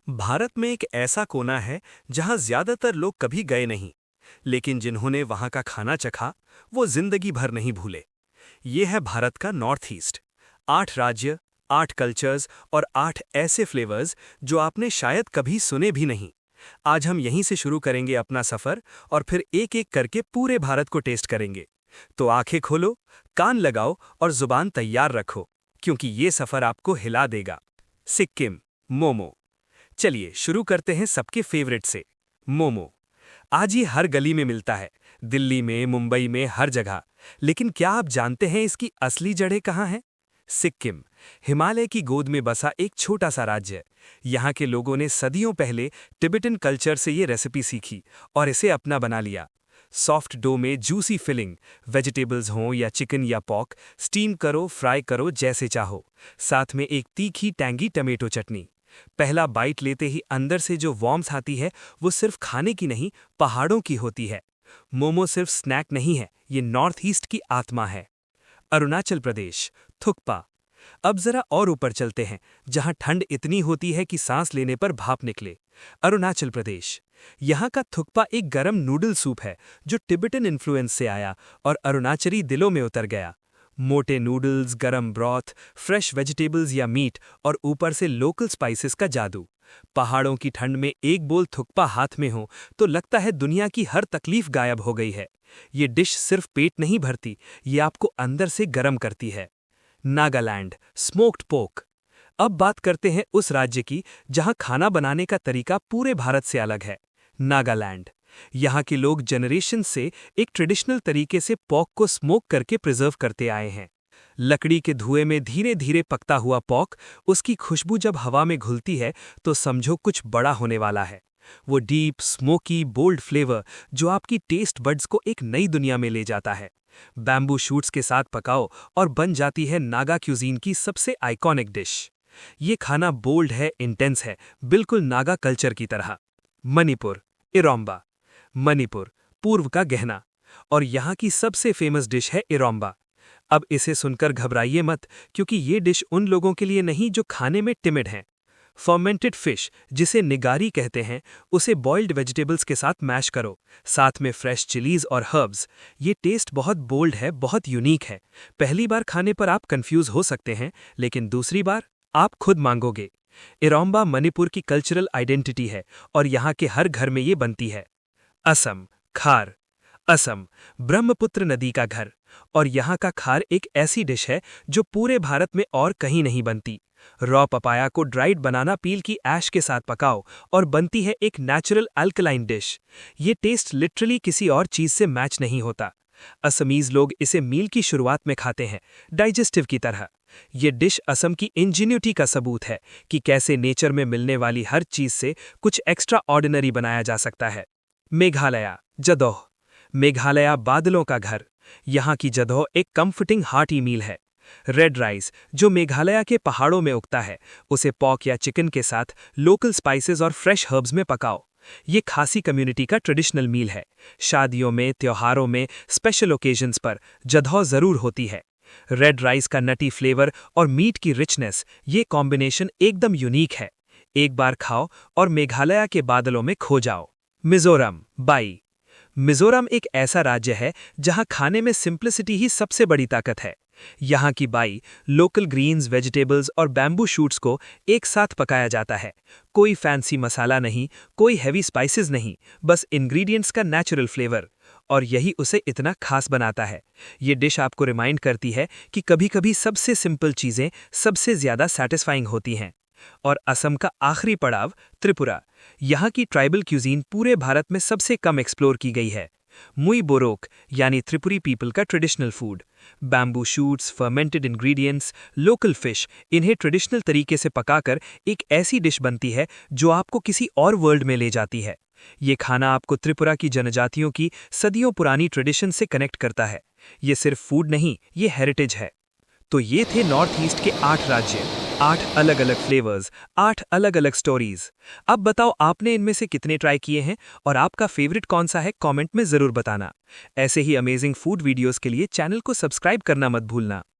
भारत में एक ऐसा कोना है जहां ज्यादातर लोग कभी गए नहीं, लेकिन जिन्होंने वहां का खाना चखा वो जिंदगी भर नहीं भूले। ये है भारत का नॉर्थ ईस्ट। 8 राज्य, 8 कल्चर्स और 8 ऐसे फ्लेवर्स जो आपने शायद कभी सुने भी नहीं। आज हम यहीं से शुरू करेंगे अपना सफर और फिर एक एक करके पूरे भारत को टेस्ट करेंगे। तो आंखें खोलो, कान लगाओ और जुबान तैयार रखो, क्योंकि ये सफर आपको हिला देगा। सिक्किम, मोमो। चलिए शुरू करते हैं सबके फेवरेट से, मोमो। आज ये हर गली में मिलता है, दिल्ली में, मुंबई में, हर जगह। लेकिन क्या आप जानते हैं इसकी असली जड़ें कहाँ हैं? सिक्किम, हिमालय की गोद में बसा एक छोटा सा राज्य। यहाँ के लोगों ने सदियों पहले टिबेटन कल्चर से ये रेसिपी सीखी और इसे अपना बना लिया। सॉफ्ट डो में जूसी फिलिंग, वेजिटेबल्स हों या चिकन या पॉक, स्टीम करो, फ्राई करो, जैसे चाहो। साथ में एक तीखी टैंगी टमेटो चटनी। पहला बाइट लेते ही अंदर से जो वार्म्थ आती है वो सिर्फ खाने की नहीं, पहाड़ों की होती है। मोमो सिर्फ स्नैक नहीं है, ये नॉर्थ ईस्ट की आत्मा है। अरुणाचल प्रदेश, थुक्पा। अब जरा और ऊपर चलते हैं, जहां ठंड इतनी होती है कि सांस लेने पर भाप निकले। अरुणाचल प्रदेश। यहाँ का थुक्पा एक गरम नूडल सूप है जो टिबेटन इन्फ्लुएंस से आया और अरुणाचली दिलों में उतर गया। मोटे नूडल्स, गरम ब्रॉथ, फ्रेश वेजिटेबल्स या मीट और ऊपर से लोकल स्पाइसेस का जादू। पहाड़ों की ठंड में एक बोल थुक्पा हाथ में हो तो लगता है दुनिया की हर तकलीफ गायब हो गई है। ये डिश सिर्फ पेट नहीं भरती, ये आपको अंदर से गर्म करती है। Nagaland, smoked pork. अब बात करते हैं उस राज्य की जहां खाना बनाने का तरीका पूरे भारत से अलग है। नागालैंड। यहाँ के लोग जनरेशन से एक ट्रेडिशनल तरीके से पॉक को स्मोक करके प्रिजर्व करते आए हैं। लकड़ी के धुएं में धीरे धीरे पकता हुआ पॉक, उसकी खुशबू जब हवा में घुलती है तो समझो कुछ बड़ा होने वाला है। वो डीप, स्मोकी, बोल्ड फ्लेवर जो आपकी टेस्ट बड्स को एक नई दुनिया में ले जाता है। बैम्बू शूट्स के साथ पकाओ और बन जाती है नागा क्यूजीन की सबसे आइकॉनिक डिश। ये खाना बोल्ड है, इंटेंस है, बिल्कुल नागा कल्चर की तरह। मणिपुर, इरोम्बा। मणिपुर, पूर्व का गहना। और यहाँ की सबसे फेमस डिश है इरोम्बा। अब इसे सुनकर घबराइए मत, क्योंकि ये डिश उन लोगों के लिए नहीं जो खाने में टिमिड हैं। फर्मेंटेड फिश, जिसे निगारी कहते हैं, उसे बॉइल्ड वेजिटेबल्स के साथ मैश करो, साथ में फ्रेश चिलीज और हर्ब्स। ये टेस्ट बहुत बोल्ड है, बहुत यूनिक है। पहली बार खाने पर आप कंफ्यूज हो सकते हैं, लेकिन दूसरी बार आप खुद मांगोगे। इरोम्बा मणिपुर की कल्चरल आइडेंटिटी है और यहाँ के हर घर में ये बनती है। असम, खार। असम, ब्रह्मपुत्र नदी का घर। और यहाँ का खार एक ऐसी डिश है जो पूरे भारत में और कहीं नहीं बनती। रॉ पपाया को ड्राइड बनाना पील की ऐश के साथ पकाओ और बनती है एक नेचुरल अल्कलाइन डिश। ये टेस्ट लिटरली किसी और चीज से मैच नहीं होता। असमीज लोग इसे मील की शुरुआत में खाते हैं, डाइजेस्टिव की तरह। ये डिश असम की इंजीन्यूटी का सबूत है कि कैसे नेचर में मिलने वाली हर चीज से कुछ एक्स्ट्रा ऑर्डिनरी बनाया जा सकता है। मेघालय, जदोह। मेघालय बादलों का घर। यहाँ की जदोह एक कंफर्टिंग हार्टी मील है। रेड राइस, जो मेघालय के पहाड़ों में उगता है, उसे पॉक या चिकन के साथ लोकल स्पाइसेस और फ्रेश हर्ब्स में पकाओ। ये खासी कम्युनिटी का ट्रेडिशनल मील है। शादियों में, त्योहारों में, स्पेशल ओकेजन्स पर जदोह जरूर होती है। रेड राइस का नटी फ्लेवर और मीट की रिचनेस, ये कॉम्बिनेशन एकदम यूनिक है। एक बार खाओ और मेघालय के बादलों में खो जाओ। मिजोरम, बाई। मिजोरम एक ऐसा राज्य है जहां खाने में सिंप्लिसिटी ही सबसे बड़ी ताकत है। यहाँ की बाई, लोकल ग्रीन्स, वेजिटेबल्स और बैम्बू शूट्स को एक साथ पकाया जाता है। कोई फैंसी मसाला नहीं, कोई हैवी स्पाइसेस नहीं, बस इंग्रेडिएंट्स का नेचुरल फ्लेवर। और यही उसे इतना खास बनाता है। ये डिश आपको रिमाइंड करती है कि कभी-कभी सबसे सिंपल चीजें सबसे ज्यादा सैटिस्फाइंग होती हैं। और असम का आखिरी पड़ाव, त्रिपुरा। यहाँ की ट्राइबल क्यूजीन पूरे भारत में सबसे कम एक्सप्लोर की गई है। मुई बोरोक, यानी त्रिपुरी पीपल का traditional food. Bamboo shoots, fermented ingredients, local fish, इन्हें ट्रेडिशनल तरीके से पकाकर एक ऐसी डिश बनती है जो आपको किसी और वर्ल्ड में ले जाती है। ये खाना आपको त्रिपुरा की जनजातियों की सदियों पुरानी ट्रेडिशन से कनेक्ट करता है। ये सिर्फ फूड नहीं, ये हेरिटेज है। तो ये थे नॉर्थ ईस्ट के 8 राज्य, 8 अलग-अलग फ्लेवर्स, 8 अलग-अलग स्टोरीज। अब बताओ आपने इनमें से कितने ट्राई किए हैं और आपका फेवरेट कौन सा है, कमेंट में जरूर बताना। ऐसे ही अमेजिंग फूड वीडियोस के लिए चैनल को सब्सक्राइब करना मत भूलना।